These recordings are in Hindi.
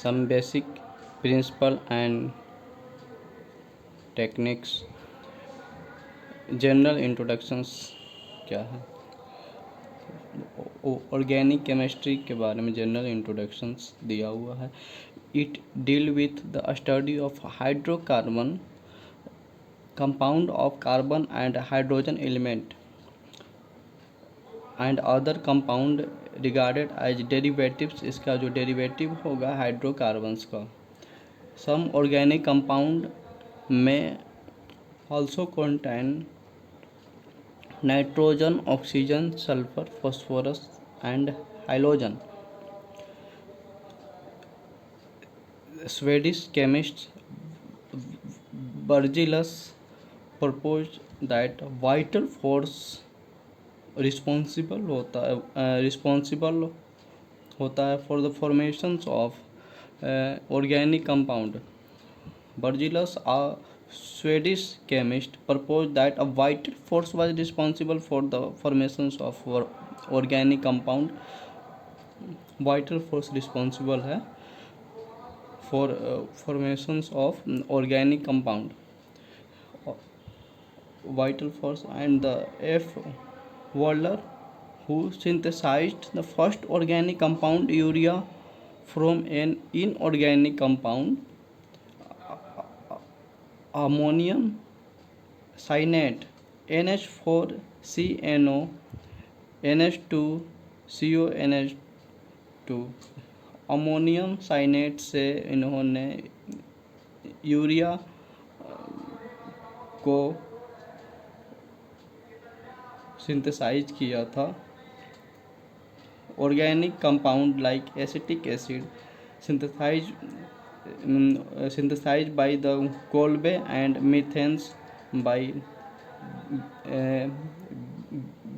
some basic principle and techniques। General introductions क्या है, ऑर्गेनिक केमिस्ट्री के बारे में जनरल इंट्रोडक्शंस दिया हुआ है। It deal with the study of hydrocarbon compound of carbon and hydrogen element and other compound regarded as derivatives. इसका जो डेरिवेटिव होगा हाइड्रोकार्बन्स का। सम ऑर्गेनिक कंपाउंड में also contain nitrogen, oxygen, sulphur, phosphorus and halogen. Swedish chemist Berzelius proposed that vital force responsible होता है for the formations of organic compound. Berzelius a Swedish chemist proposed that a vital force was responsible for the formations of organic compound। Vital force responsible है for formations of organic compound. vital force and the F. Waller, who synthesized the first organic compound urea from an inorganic compound ammonium cyanate NH4CNO NH2CONH2। Ammonium cyanate से इन्होंने यूरिया को सिंथेसाइज किया था। Organic compound like acetic acid synthesized by the Kolbe and methanes by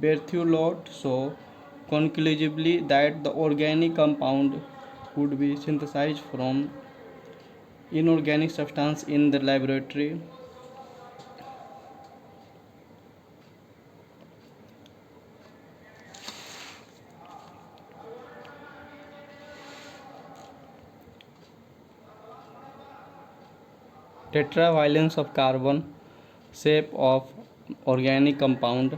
Berthelot so conclusively that the organic compound could be synthesized from inorganic substance in the laboratory। tetravalence of carbon, shape of organic compound।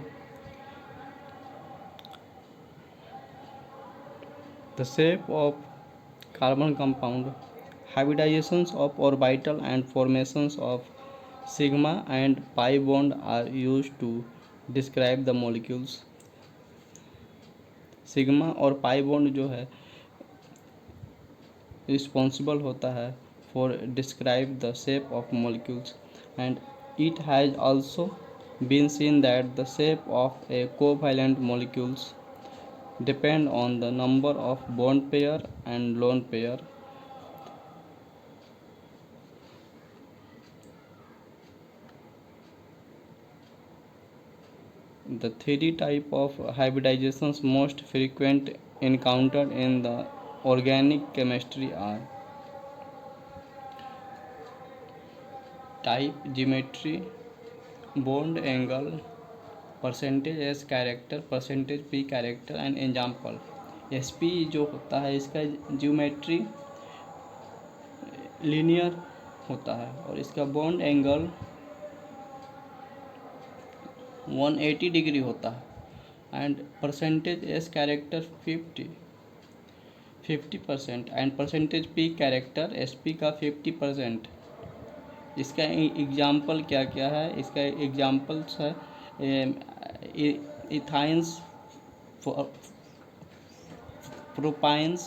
The shape of carbon compound, hybridizations of orbital and formations of sigma and pi bond are used to describe the molecules। Sigma और पाई बॉन्ड जो है रिस्पॉन्सिबल होता है for describe the shape of molecules, and it has also been seen that the shape of a covalent molecules depend on the number of bond pair and lone pair। The three type of hybridizations most frequent encountered in the organic chemistry are type, geometry, bond angle, percentage S character, percentage P character and example। SP जो होता है इसका ज्योमेट्री लीनियर होता है और इसका बॉन्ड एंगल 180 डिग्री होता है and percentage S character 50% and percentage P character SP का 50%। इसका एग्जाम्पल क्या क्या है, इसका एग्जाम्पल्स है ethynes, propynes,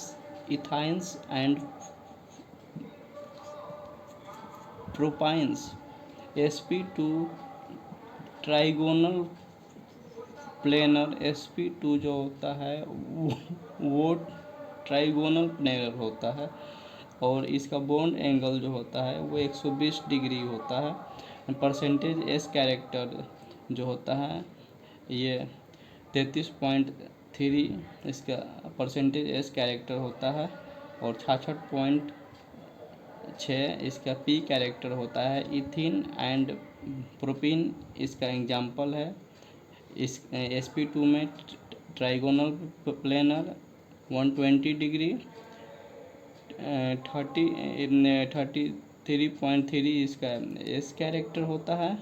ethynes and propynes. sp2 trigonal planar, sp2 जो होता है वो ट्राइगोनल प्लेनर होता है और इसका बॉन्ड एंगल जो होता है वो 120 डिग्री होता है। परसेंटेज S कैरेक्टर जो होता है ये 33.3 इसका परसेंटेज S कैरेक्टर होता है और 66.6 इसका P कैरेक्टर होता है। इथिन एंड प्रोपीन इसका एग्जाम्पल है। इस sp2 में ट्राइगोनल प्लेनर 120 डिग्री 33.3 इसका एस कैरेक्टर होता है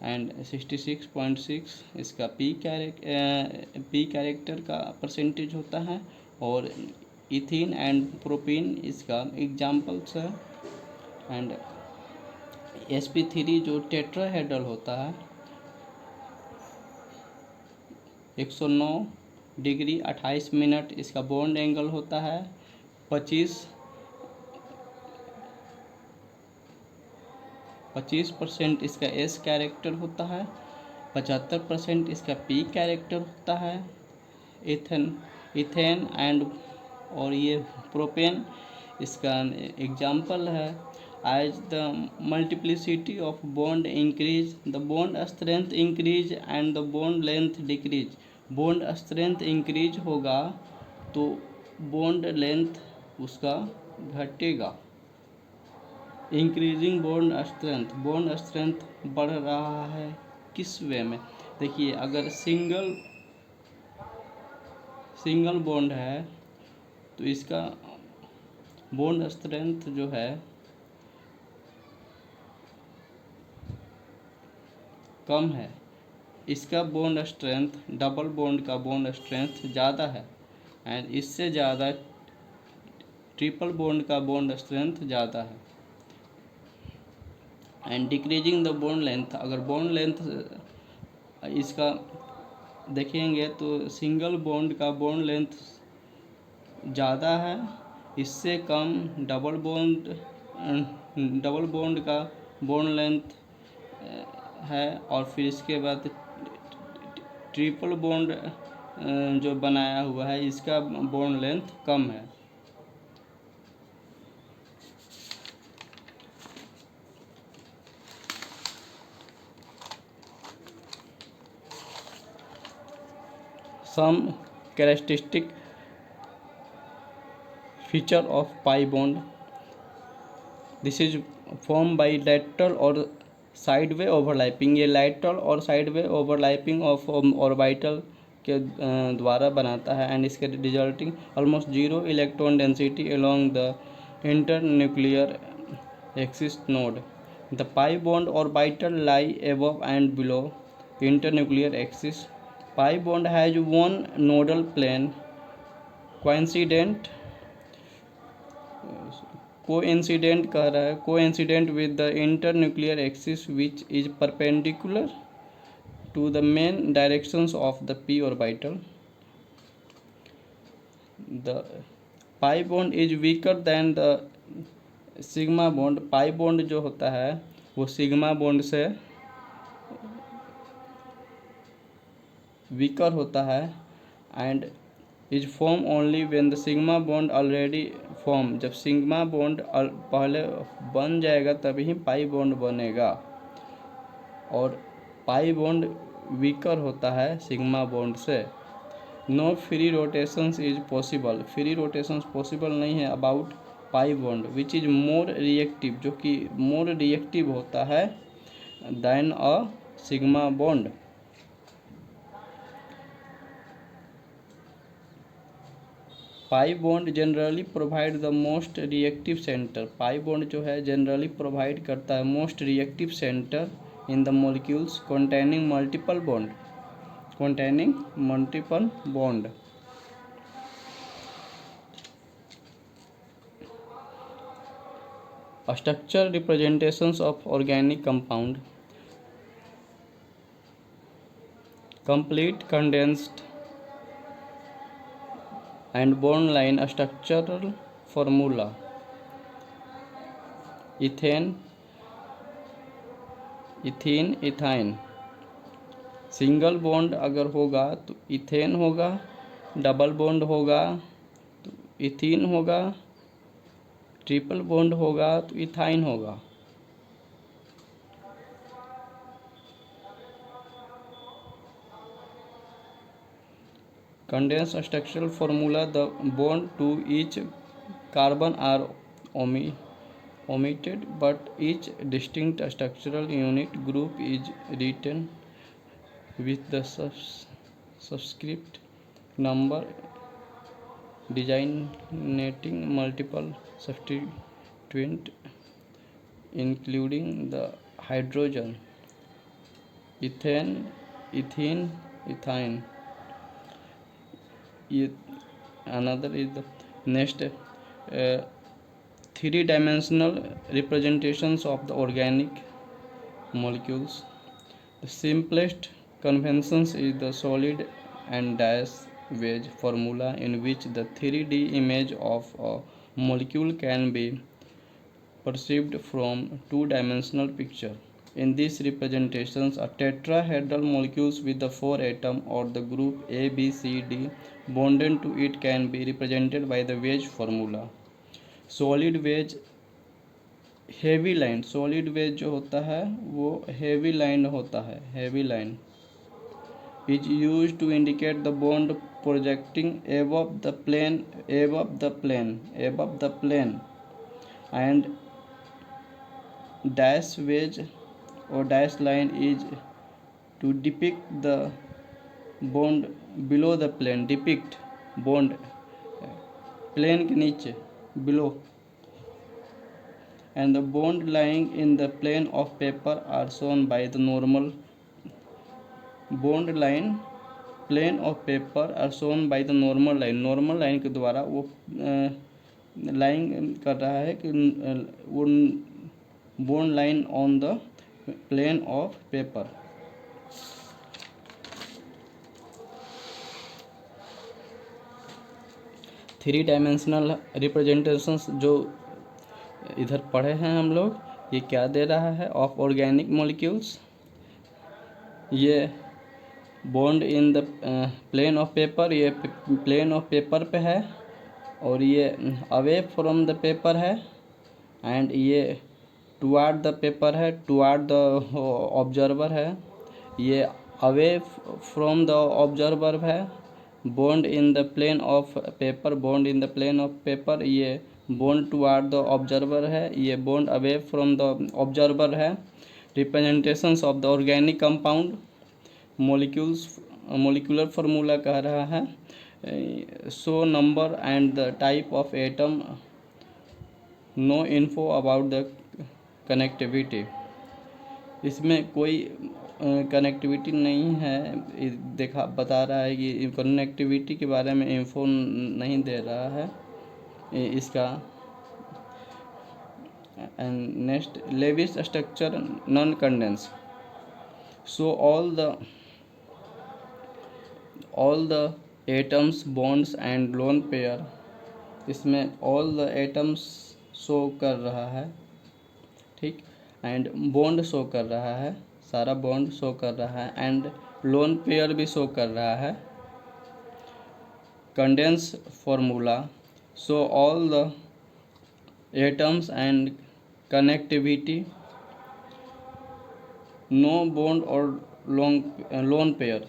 एंड 66.6 इसका पी कैरेक्टर का परसेंटेज होता है। और इथीन एंड प्रोपीन इसका एग्जाम्पल्स है। एंड sp3 जो टेट्राहेड्रल होता है 109 डिग्री 28 मिनट इसका बॉन्ड एंगल होता है। 25% इसका एस कैरेक्टर होता है। 75% इसका पी कैरेक्टर होता है। इथेन एंड और ये प्रोपेन इसका एग्जाम्पल है। As the multiplicity of bond increase the bond strength increase and the bond length decrease. Bond strength increase होगा तो बॉन्ड लेंथ उसका घटेगा। इंक्रीजिंग बॉन्ड स्ट्रेंथ बढ़ रहा है किस वे में? देखिए, अगर सिंगल बॉन्ड है तो इसका बॉन्ड स्ट्रेंथ जो है कम है। इसका बॉन्ड स्ट्रेंथ डबल बॉन्ड का बॉन्ड स्ट्रेंथ ज़्यादा है एंड इससे ज़्यादा ट्रिपल बॉन्ड का बॉन्ड स्ट्रेंथ ज़्यादा है। And decreasing the bond length, अगर बॉन्ड लेंथ इसका देखेंगे तो सिंगल बॉन्ड का बॉन्ड लेंथ ज़्यादा है, इससे कम डबल बॉन्ड का बॉन्ड लेंथ है। और फिर इसके बाद ट्रिपल बॉन्ड जो बनाया हुआ है इसका बॉन्ड लेंथ कम है। Some characteristic feature of pi bond. This is formed by lateral और साइडवे ओवरलैपिंग। ये lateral और साइडवे ओवरलैपिंग ऑफ ऑर्बिटल के द्वारा बनाता है एंड इसके resulting almost zero electron density along the internuclear axis node. The pi bond orbital lie above and below internuclear axis. Pi bond has one nodal plane coincident with the internuclear axis which is perpendicular to the main directions of the p orbital. The pi bond is weaker than the sigma bond. pi bond जो होता है वो सिग्मा बॉन्ड से वीकर होता है and is form only when the sigma bond already form. जब सिग्मा बॉन्ड पहले बन जाएगा तभी पाई बॉन्ड बनेगा। और पाई बॉन्ड वीकर होता है सिग्मा बॉन्ड से। No free rotations is possible. Free rotations possible नहीं है about pi bond which is more reactive, जो कि मोर रिएक्टिव होता है then a sigma bond. Pi bond generally provide the most reactive centre. Pi bond जो है जनरली प्रोवाइड करता है most reactive centre in the molecules containing multiple bond. Structure representations of organic compound. Complete condensed and bond line structural formula. Ethane, ethyne. Single bond अगर होगा तो इथेन होगा, डबल बॉन्ड होगा तो इथीन होगा, ट्रिपल बॉन्ड होगा तो इथाइन होगा। Condensed structural formula: the bond to each carbon are omitted, but each distinct structural unit group is written with the subscript number designating multiple substituent including the hydrogen, ethane, ethane. Another is the next three-dimensional representations of the organic molecules. The simplest conventions is the solid and dash wedge formula, in which the 3D image of a molecule can be perceived from two-dimensional picture. In these representations, a tetrahedral molecules with the 4 atom or the group A, B, C, D bonded to it can be represented by the wedge formula. Solid wedge heavy line, solid wedge जो होता है वो हेवी लाइन होता है. Heavy line is use to indicate the bond projecting above the plane and dash wedge or dash line is to depict the bond below the plane. depict bond plane के नीचे below, and the bond lying in the plane of paper are shown by the normal bond line. plane of paper are shown by the normal line. normal line के द्वारा वो लाइन कर रहा है कि वो bond line on the plane of paper. Three dimensional representations जो इधर पढ़े हैं हम लोग, ये क्या दे रहा है ऑफ ऑर्गेनिक मॉलिक्यूल्स. ये bond in the plane of paper, ये प्लेन ऑफ पेपर पे है, और ये अवे फ्रॉम द पेपर है, एंड ये टुवार्ड द पेपर है, टुवार्ड द ऑब्जर्वर है. ये अवे फ्रॉम द ऑब्जर्वर है. Bond in the plane of paper, bond in the plane of paper, ये बॉन्ड टुवार्ड द ऑब्जर्वर है, ये bond away from the observer है. Representations of the organic compound molecular formula कह रहा है. So number and the type of atom, no info about the connectivity. इसमें कोई कनेक्टिविटी नहीं है, देखा बता रहा है कि कनेक्टिविटी के बारे में इन्फो नहीं दे रहा है इसका. And next, Lewis structure non condense. So all the atoms, bonds and lone pair. इसमें ऑल द एटम्स शो कर रहा है, ठीक, एंड बॉन्ड शो कर रहा है, सारा बॉन्ड शो कर रहा है, एंड लोन पेयर भी शो कर रहा है. Condense formula. So all the atoms and connectivity, no bond और लोन पेयर.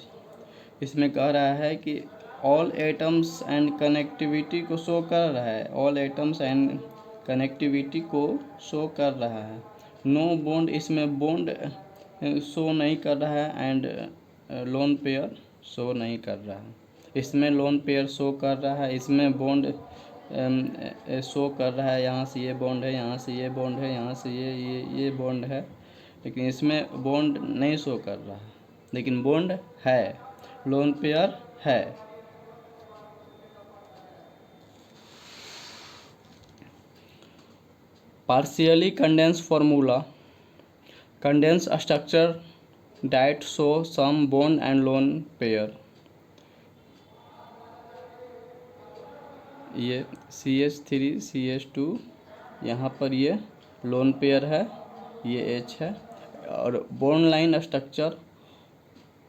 इसमें कह रहा है कि ऑल एटम्स एंड कनेक्टिविटी को शो कर रहा है, ऑल एटम्स एंड कनेक्टिविटी को शो कर रहा है. नो बॉन्ड, इसमें बॉन्ड शो नहीं कर रहा है, एंड लोन पेयर शो नहीं कर रहा है. इसमें लोन पेयर शो कर रहा है, इसमें बॉन्ड शो कर रहा है. यहाँ से ये बॉन्ड है, यहाँ से ये बॉन्ड है, यहाँ से ये बॉन्ड है, लेकिन इसमें बॉन्ड नहीं शो कर रहा है, लेकिन बॉन्ड है, लोन पेयर है. Partially condense formula. Condense structure that show some bond and lone pair. ये CH3 CH2, यहाँ पर ये लोन पेयर है, ये H है. और bond line structure,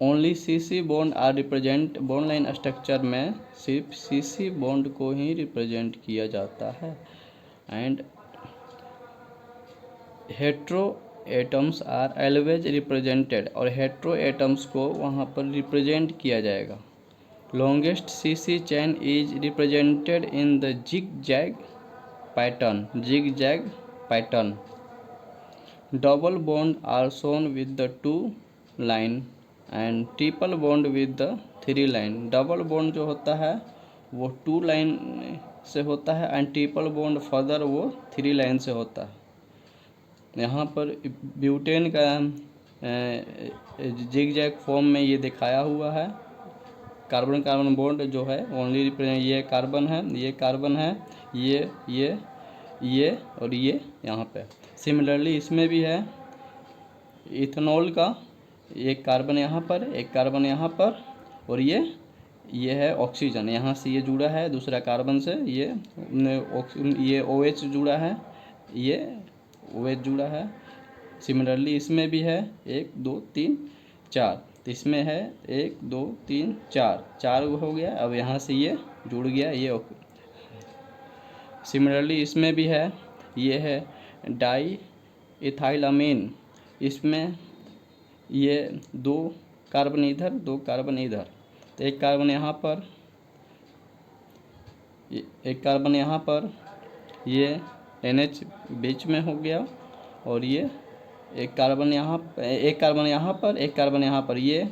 only CC bond are represent. Bond line structure में सिर्फ CC बॉन्ड को ही रिप्रेजेंट किया जाता है. And hetero atoms are always represented, और हेट्रो एटम्स को वहाँ पर रिप्रेजेंट किया जाएगा. Longest CC chain is represented in the zigzag pattern. Double bond are shown with the 2 line and triple bond with the 3 line. Double bond जो होता है वो 2 लाइन से होता है एंड ट्रिपल बॉन्ड फर्दर वो 3 लाइन से होता है। यहाँ पर ब्यूटेन का जिग जैग फॉर्म में ये दिखाया हुआ है। कार्बन कार्बन बॉन्ड जो है ओनली रिप्रेजेंट, ये कार्बन है, ये कार्बन है, ये और ये यहाँ पे। सिमिलरली इसमें भी है इथेनॉल का, एक कार्बन यहाँ पर, एक कार्बन यहाँ पर, और ये है ऑक्सीजन, यहाँ से ये जुड़ा है दूसरा कार्बन से, ये OH जुड़ा है, ये OH जुड़ा है। सिमिलरली इसमें भी है 1 2 3 4, तो इसमें है 1 2 3 4 हो गया। अब यहाँ से ये जुड़ गया ये। सिमिलरली इसमें भी है, ये है डाई इथाइलामीन, इसमें ये 2 कार्बन इधर 2 कार्बन इधर, तो एक कार्बन यहाँ पर, एक कार्बन यहाँ पर, ये NH बीच में हो गया, और ये एक कार्बन यहाँ पर, एक कार्बन यहाँ पर, ये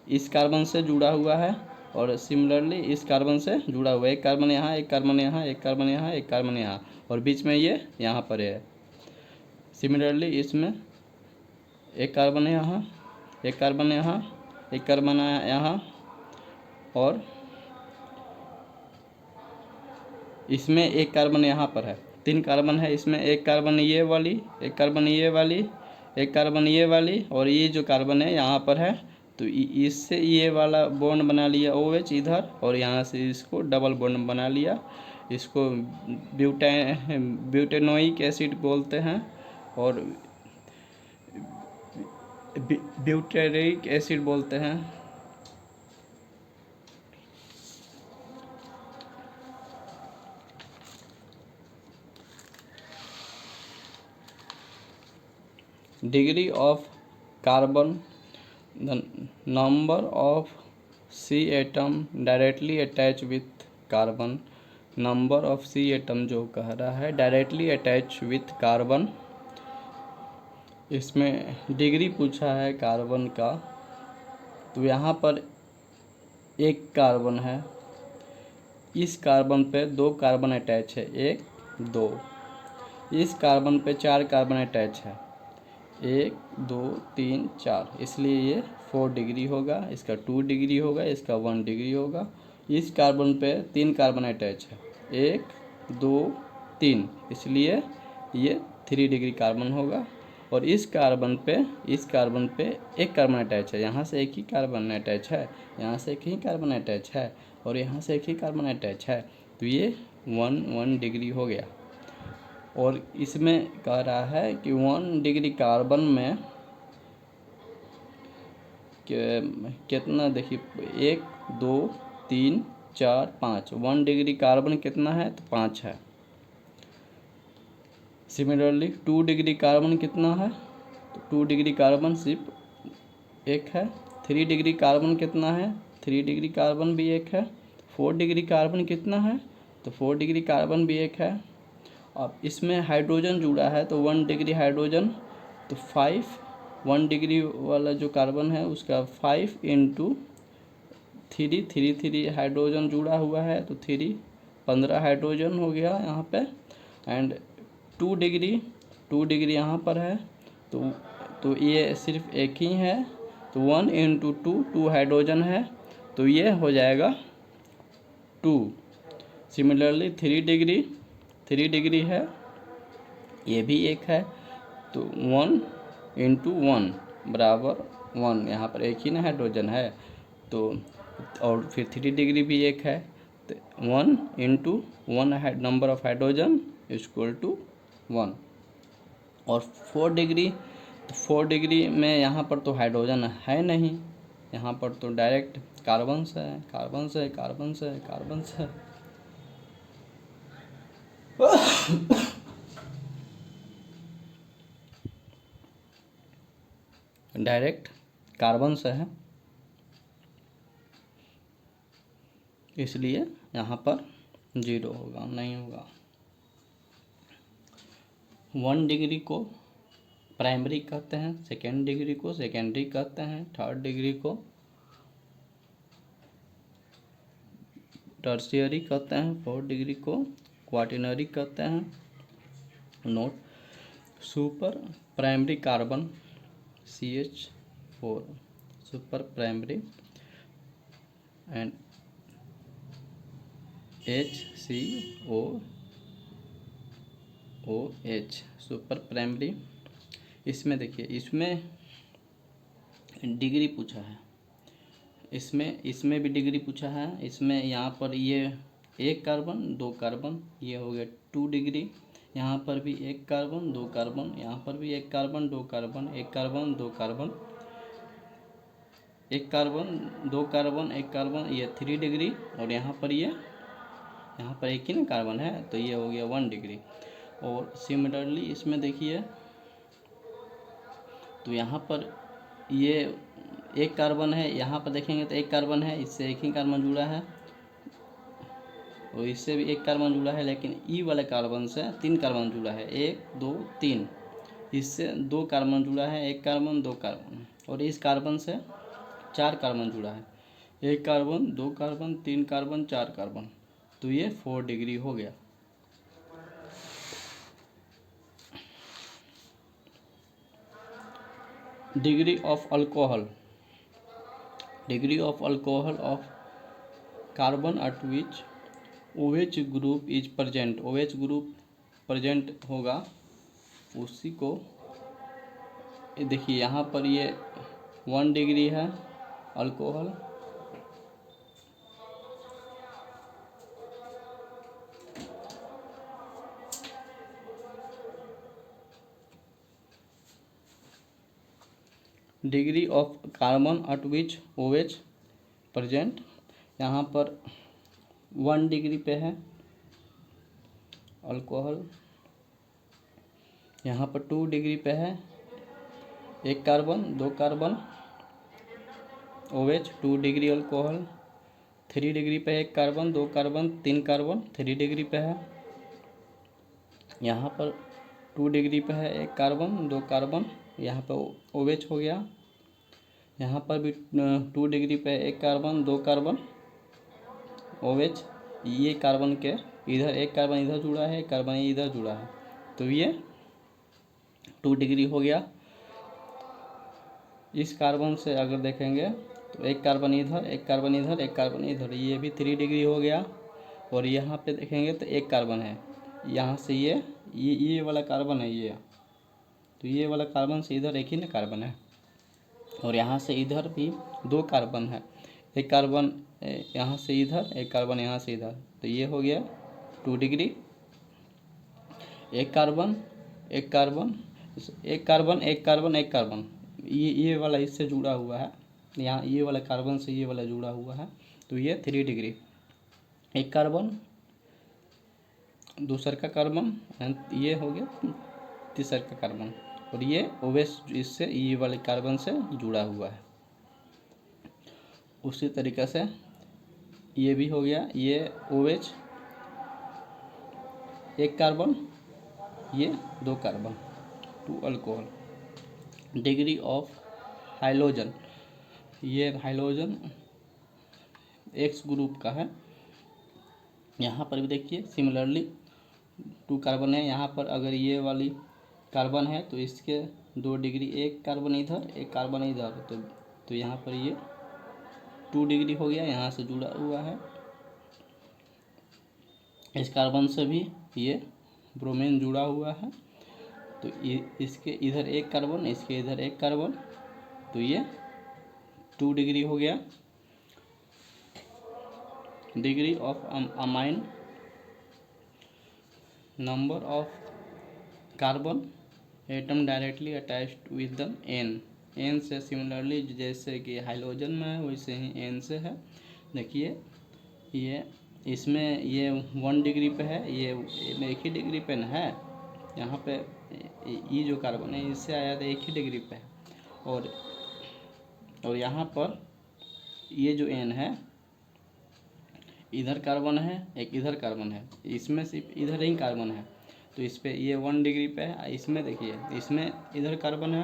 इस कार्बन से जुड़ा हुआ है, और सिमिलरली इस कार्बन से जुड़ा हुआ है, एक कार्बन यहाँ, एक कार्बन यहाँ, एक कार्बन यहाँ, एक कार्बन यहाँ, और बीच में ये यहाँ पर है। सिमिलरली इसमें एक कार्बन यहाँ, एक कार्बन यहाँ, एक कार्बन यहाँ, और इसमें एक कार्बन यहाँ पर है। 3 कार्बन है इसमें, एक कार्बन ये वाली, एक कार्बन ये वाली, एक कार्बन ये वाली, और ये जो कार्बन है यहाँ पर है, तो इससे ये वाला बॉन्ड बना लिया OH इधर, और यहाँ से इसको डबल बॉन्ड बना लिया। इसको ब्यूटेनोइक एसिड बोलते हैं, और ब्यूटेरिक एसिड बोलते हैं। Degree of carbon, the number of C atom directly attach with carbon, number of C atom जो कह रहा है डायरेक्टली अटैच विथ कार्बन। इसमें डिग्री पूछा है कार्बन का, तो यहाँ पर एक कार्बन है, इस कार्बन पे 2 कार्बन अटैच है, 1 2, इस कार्बन पे 4 कार्बन अटैच है, 1 2 3 4, इसलिए ये 4 डिग्री होगा, इसका 2 डिग्री होगा, इसका 1 डिग्री होगा। इस कार्बन पे 3 कार्बन अटैच है, 1 2 3, इसलिए ये 3 डिग्री कार्बन होगा। और इस कार्बन पे एक कार्बन अटैच है, यहाँ से एक ही कार्बन अटैच है, यहाँ से एक ही कार्बन अटैच है, और यहाँ से एक ही कार्बन अटैच है, तो ये 1 डिग्री हो गया। और इसमें कह रहा है कि 1 डिग्री कार्बन में कितना, देखिए 1 2 3 4 5, 1 डिग्री कार्बन कितना है, तो 5 है। सिमिलरली 2 डिग्री कार्बन कितना है, तो 2 डिग्री कार्बन सिर्फ 1 है। 3 डिग्री कार्बन कितना है, 3 डिग्री कार्बन भी 1 है। 4 डिग्री कार्बन कितना है, तो 4 डिग्री कार्बन भी 1 है। अब इसमें हाइड्रोजन जुड़ा है, तो 1 डिग्री हाइड्रोजन, तो 5, 1 डिग्री वाला जो कार्बन है उसका 5 × 3 हाइड्रोजन जुड़ा हुआ है, तो 3 15 हाइड्रोजन हो गया यहाँ पे। एंड 2 डिग्री यहाँ पर है, तो ये सिर्फ एक ही है, तो 1 × 2 हाइड्रोजन है, तो ये हो जाएगा 2। सिमिलरली 3 डिग्री है, ये भी 1 है, तो 1 × 1 बराबर 1, यहाँ पर एक ही ना हाइड्रोजन है, तो और फिर 3 डिग्री भी 1 है, तो 1 × 1 number of hydrogen equal to 1। और 4 डिग्री, तो 4 डिग्री में यहाँ पर तो हाइड्रोजन है नहीं, यहाँ पर तो डायरेक्ट कार्बन से है। डायरेक्ट कार्बन से है, इसलिए यहाँ पर 0 होगा, नहीं होगा। 1 डिग्री को प्राइमरी कहते हैं, 2nd डिग्री को सेकेंडरी कहते हैं, 3rd डिग्री को टर्शियरी कहते हैं, 4 डिग्री को क्वाटरनरी कहते हैं। Note, super primary carbon CH4, super primary and HCOOH, super primary. इसमें देखिए, इसमें डिग्री पूछा है, इसमें भी डिग्री पूछा है। इसमें यहाँ पर ये 1 कार्बन 2 कार्बन, ये हो गया 2 डिग्री। यहाँ पर भी 1 कार्बन 2 कार्बन, यहाँ पर भी 1 carbon 2 carbon, 1 carbon 2 carbon, 1 carbon 2 carbon, 1 carbon, ये 3 डिग्री। और यहाँ पर यहाँ पर एक ही ना कार्बन है, तो ये हो गया 1 डिग्री। और सिमिलरली इसमें देखिए, तो यहाँ पर ये 1 कार्बन है, यहाँ पर देखेंगे तो 1 कार्बन है, इससे एक ही कार्बन जुड़ा है, और इससे भी 1 कार्बन जुड़ा है, लेकिन ई वाले कार्बन से 3 कार्बन जुड़ा है, 1 2 3। इससे 2 कार्बन जुड़ा है, 1 कार्बन 2 कार्बन, और इस कार्बन से 4 कार्बन जुड़ा है, 1 कार्बन 2 कार्बन 3 कार्बन 4 कार्बन, तो ये 4 डिग्री हो गया। Degree of alcohol, degree of alcohol of carbon eight which OH group is present, OH group present होगा, उसी को देखिए। यहाँ पर ये 1 डिग्री है alcohol, degree of carbon eight which OH present, यहाँ पर 1 डिग्री पे है अल्कोहल। यहाँ पर 2 डिग्री पे है, 1 carbon 2 carbon OH 2 degree alcohol. 3 degree पे 1 कार्बन 2 कार्बन 3 कार्बन 3 डिग्री पे है। यहाँ पर 2 डिग्री पे है 1 कार्बन 2 कार्बन, यहाँ पर OH हो गया। यहाँ पर भी 2 डिग्री पे 1 कार्बन 2 कार्बन OH, ये कार्बन के इधर 1 कार्बन इधर जुड़ा है, 1 कार्बन इधर जुड़ा है, तो ये 2 डिग्री हो गया। इस कार्बन से अगर देखेंगे तो 1 कार्बन इधर 1 कार्बन इधर 1 कार्बन इधर, ये भी 3 डिग्री हो गया। और यहाँ पे देखेंगे तो 1 कार्बन है, यहाँ से ये वाला कार्बन है ये, तो ये वाला कार्बन से इधर एक ही ना कार्बन है, और यहाँ से इधर भी 2 कार्बन है, 1 कार्बन यहाँ से इधर 1 कार्बन यहाँ से इधर, तो ये हो गया 2 degree. 1 carbon 1 carbon 1 carbon 1 carbon 1 carbon, ये वाला इससे जुड़ा हुआ है, यहाँ ये वाला कार्बन से ये वाला जुड़ा हुआ है, तो ये 3 डिग्री। 1 कार्बन दूसर का कार्बन, ये हो गया तीसर का कार्बन, और ये OH इससे ये वाले कार्बन से जुड़ा हुआ है। उसी तरीक़े से ये भी हो गया, ये OH 1 कार्बन, ये 2 carbon 2 alcohol. Degree of halogen, ये हाइलोजन X ग्रुप का है। यहाँ पर भी देखिए सिमिलरली 2 कार्बन है, यहाँ पर अगर ये वाली कार्बन है तो इसके 2 डिग्री, 1 कार्बन इधर 1 कार्बन इधर, तो यहाँ पर ये 2 डिग्री हो गया, यहाँ से जुड़ा हुआ है। इस कार्बन से भी ये ब्रोमीन जुड़ा हुआ है, तो इसके इधर 1 कार्बन, इसके इधर 1 कार्बन, तो ये 2 डिग्री हो गया। Degree of amine, number of carbon atom directly attached with the N से सिमिलरली जैसे कि हाइड्रोजन में है वैसे ही एन से है। देखिए ये इसमें ये 1 डिग्री पे है, ये एक ही डिग्री पे न है, यहाँ पे ये जो कार्बन है इससे आया था 1 ही डिग्री पे है, और यहाँ पर ये जो एन है इधर कार्बन है, एक इधर कार्बन है, इसमें सिर्फ इधर ही कार्बन है, तो इस पे ये 1 डिग्री पे है। इसमें देखिए इसमें इधर कार्बन है,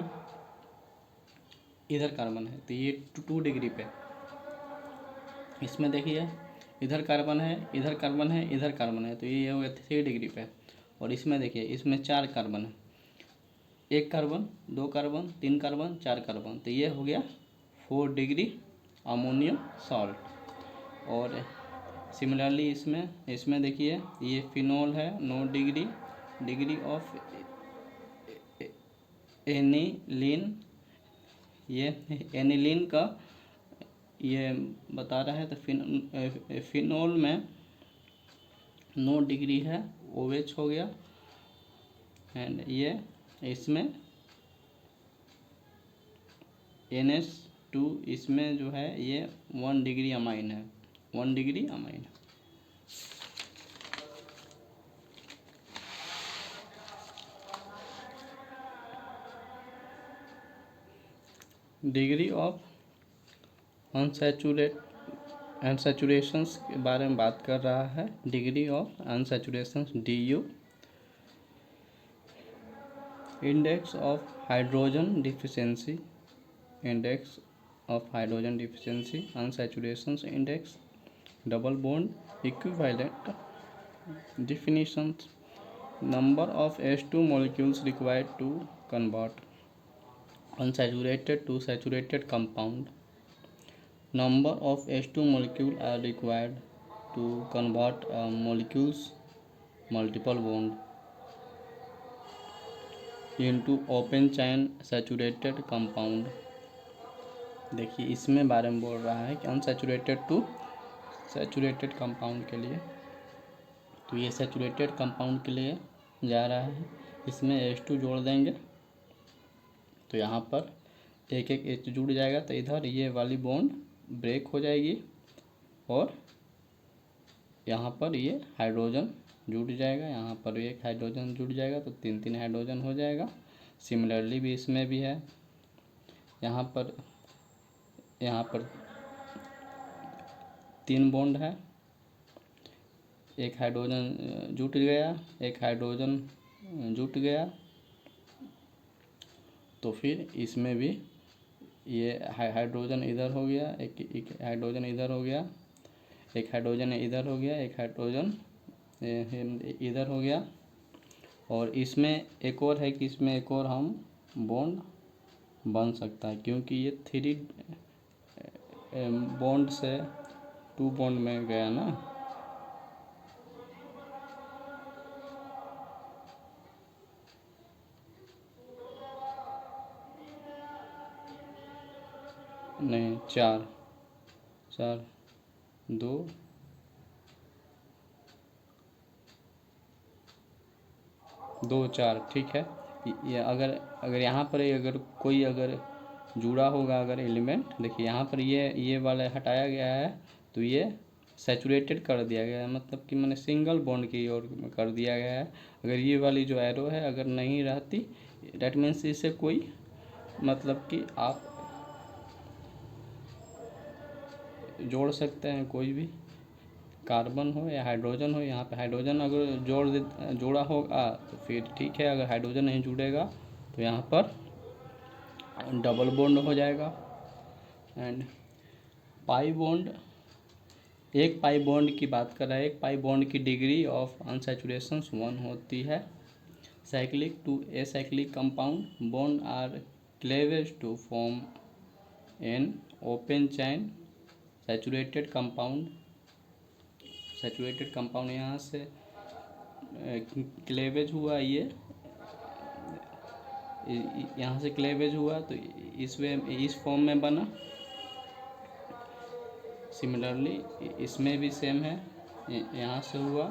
इधर कार्बन है, तो ये 2 डिग्री पे। इसमें देखिए इधर कार्बन है, इधर कार्बन है, इधर कार्बन है, तो ये हो गया 3 डिग्री पे। और इसमें देखिए, इसमें 4 कार्बन है, 1 कार्बन, 2 कार्बन, 3 कार्बन, 4 कार्बन, तो ये हो गया 4 डिग्री अमोनियम सॉल्ट। और सिमिलरली इसमें देखिए, ये फिनॉल है 9 डिग्री ऑफ एनिलीन, ये एनिलीन का ये बता रहा है। तो फिनॉल में 9 डिग्री है, OH हो गया। एंड ये इसमें NH2, इसमें जो है ये 1 डिग्री अमाइन है, 1 degree amine. Degree of unsaturations के बारे में बात कर रहा है। Degree of unsaturations DU। Index of hydrogen deficiency, index of hydrogen deficiency, unsaturations index, double bond equivalent definitions, number of H2 molecules required to convert unsaturated to saturated compound, number of H2 molecules are required to convert molecules multiple bond into open chain saturated compound। देखिए, इसमें बारे में बोल रहा है कि अनसैचुरेटेड टू सैचुरेटेड कंपाउंड के लिए, तो ये सैचुरेटेड कंपाउंड के लिए जा रहा है। इसमें H2 जोड़ देंगे तो यहाँ पर एक H जुड़ जाएगा, तो इधर ये वाली बॉन्ड ब्रेक हो जाएगी और यहाँ पर ये हाइड्रोजन जुड़ जाएगा, यहाँ पर एक हाइड्रोजन जुड़ जाएगा, तो 3 हाइड्रोजन हो जाएगा। सिमिलरली भी इसमें भी है, यहाँ पर 3 बॉन्ड है, एक हाइड्रोजन जुट गया, एक हाइड्रोजन जुट गया, तो फिर इसमें भी ये हाइड्रोजन इधर हो गया, एक हाइड्रोजन इधर हो गया, एक हाइड्रोजन इधर हो गया, एक हाइड्रोजन इधर हो गया। और इसमें एक और है कि इसमें एक और हम बॉन्ड बन सकता है, क्योंकि ये 3 बॉन्ड से 2 बॉन्ड में गया ना। नहीं, 4 2 2 4 ठीक है। ये अगर यहाँ पर अगर कोई अगर जुड़ा होगा अगर एलिमेंट, देखिए यहाँ पर ये वाला हटाया गया है, तो ये सैचुरेटेड कर दिया गया है, मतलब कि मैंने सिंगल बॉन्ड की ओर कर दिया गया है। अगर ये वाली जो एरो है अगर नहीं रहती, डैट मीन्स इससे कोई मतलब कि आप जोड़ सकते हैं, कोई भी कार्बन हो या हाइड्रोजन हो। यहाँ पे हाइड्रोजन अगर जोड़ा होगा तो फिर ठीक है, अगर हाइड्रोजन नहीं जुड़ेगा तो यहाँ पर डबल बॉन्ड हो जाएगा। एंड पाई बॉन्ड, एक पाई बॉन्ड की बात कर रहा है, एक पाई बॉन्ड की डिग्री ऑफ अनसैचुरेशन 1 होती है। Cyclic to acyclic compound bond are cleavage to form an open chain saturated compound. Saturated compound यहाँ से क्लेवेज हुआ, ये यहाँ से क्लेवेज हुआ तो इस फॉर्म में बना। सिमिलरली इसमें भी सेम है, यहाँ से हुआ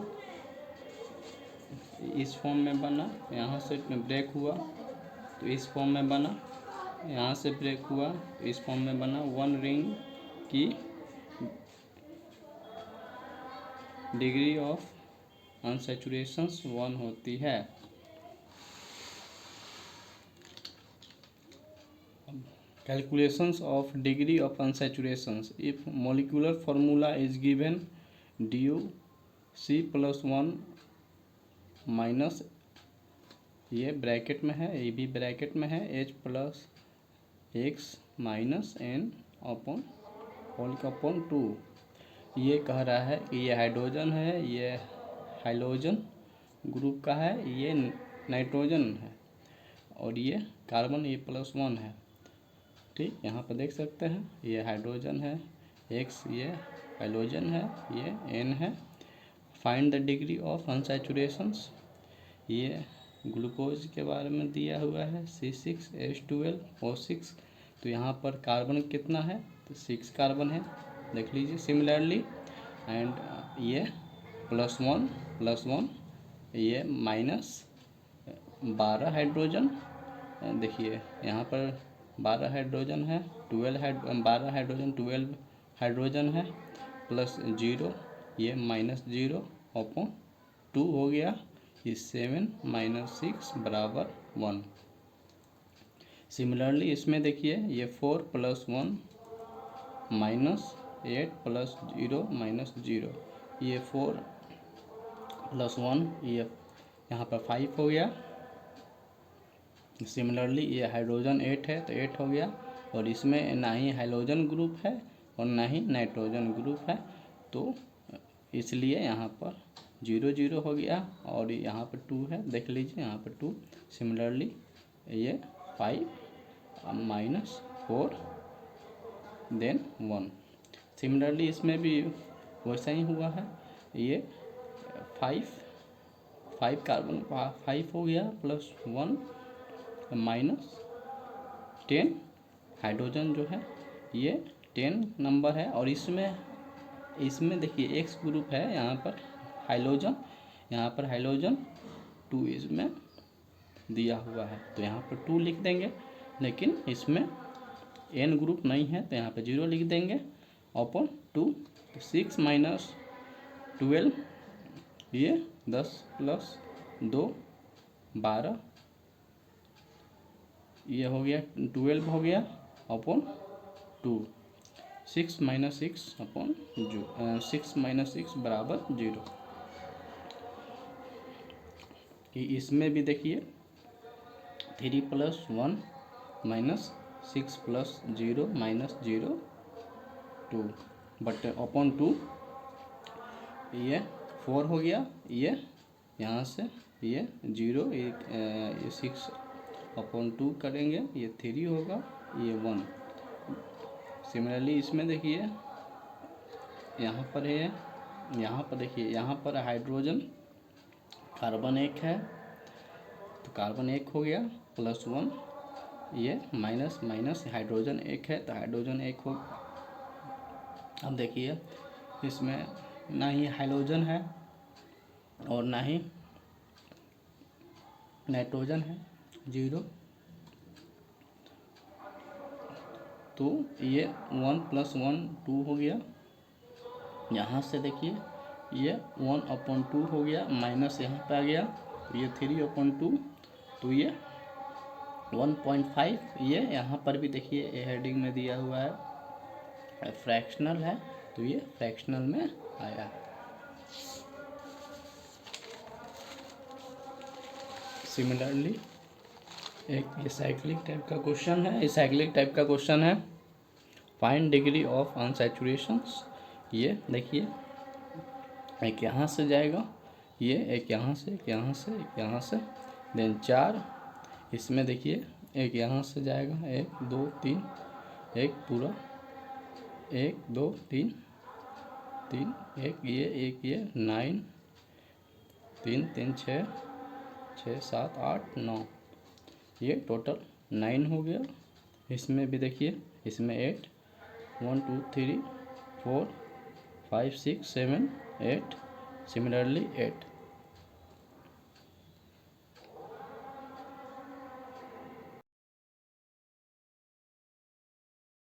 इस फॉर्म में बना, यहाँ से ब्रेक हुआ तो इस फॉर्म में बना, यहाँ से ब्रेक हुआ तो इस फॉर्म में बना। 1 रिंग की डिग्री ऑफ अनसैचुरेशन 1 होती है। Calculations of degree of unsaturations, if molecular formula is given du C plus 1 minus, ये ब्रैकेट में है, ये भी ब्रैकेट में है, H plus X minus N upon whole का अपॉन 2। ये कह रहा है कि ये हाइड्रोजन है, ये हाइलोजन ग्रुप का है, ये नाइट्रोजन है, और ये कार्बन, ये +1 है। ठीक, यहाँ पर देख सकते हैं ये हाइड्रोजन है X, ये हाइलोजन है, ये N है। फाइंड द डिग्री ऑफ अनसैचुरेशंस, ये ग्लूकोज के बारे में दिया हुआ है C6H12O6। तो यहाँ पर कार्बन कितना है, तो 6 कार्बन है, देख लीजिए सिमिलरली। एंड ये +1 ये -12 हाइड्रोजन, देखिए यहाँ पर 12 हाइड्रोजन है, 12 हाइड्रोजन 12 हाइड्रोजन है, +0 ये -0 अपॉन 2 हो गया, ये 7 - 6 = 1। सिमिलरली इसमें देखिए ये 4 + 1 -8 + 0 -0, ये 4 + 1 ये यहाँ पर 5 हो गया। सिमिलरली ये हाइड्रोजन 8 है तो 8 हो गया, और इसमें ना ही हाइलोजन ग्रुप है और ना ही नाइट्रोजन ग्रुप है, तो इसलिए यहाँ पर 0 0 हो गया, और यहाँ पर 2 है, देख लीजिए यहाँ पर 2। सिमिलरली ये 5 -4 देन 1। सिमिलरली इसमें भी वैसा ही हुआ है, ये 5 कार्बन 5 हो गया, +1 -10 हाइड्रोजन जो है ये 10 नंबर है, और इसमें देखिए X ग्रुप है, यहाँ पर हाइलोजन 2 इसमें दिया हुआ है, तो यहाँ पर 2 लिख देंगे, लेकिन इसमें N ग्रुप नहीं है तो यहाँ पर 0 लिख देंगे अपॉन 2। 6 - 12 ये 10 + 2 12, ये हो गया 12 हो गया अपॉन 2। 6 - 6 अपॉन 6 - 6 = 0। कि इसमें भी देखिए 3 + 1 -6 + 0 -0 2 बट अपॉन 2, ये 4 हो गया, ये यहाँ से ये 0 ये 6 अपॉन 2 करेंगे, ये 3 होगा, ये 1। सिमिलरली इसमें देखिए यहाँ पर है, यहाँ पर देखिए यहाँ पर हाइड्रोजन कार्बन 1 है, तो कार्बन 1 हो गया, +1 ये माइनस हाइड्रोजन 1 है तो हाइड्रोजन 1 हो। अब देखिए इसमें ना ही हाइड्रोजन है और ना ही नाइट्रोजन है, 0, तो ये 1 + 1 2 हो गया। यहाँ से देखिए ये 1/2 हो गया, माइनस यहाँ पे आ गया, तो ये 3/2, तो ये 1.5। ये यहाँ पर भी देखिए ये हेडिंग में दिया हुआ है फ्रैक्शनल है, तो ये फ्रैक्शनल में आया। सिमिलरली एक ये साइक्लिक टाइप का क्वेश्चन है, फाइंड डिग्री ऑफ अनसैचुरेशंस। ये देखिए एक यहाँ से जाएगा, ये एक यहाँ से, एक यहाँ से, एक यहाँ से, देन 4 इसमें देखिए एक यहाँ से जाएगा, 1 2 3, एक पूरा 1 2 3 3, एक ये 9 3 3 6 6 7 8 9, ये टोटल 9 हो गया। इसमें भी देखिए इसमें 8 1 2 3 4 5 6 7 8, सिमिलरली 8।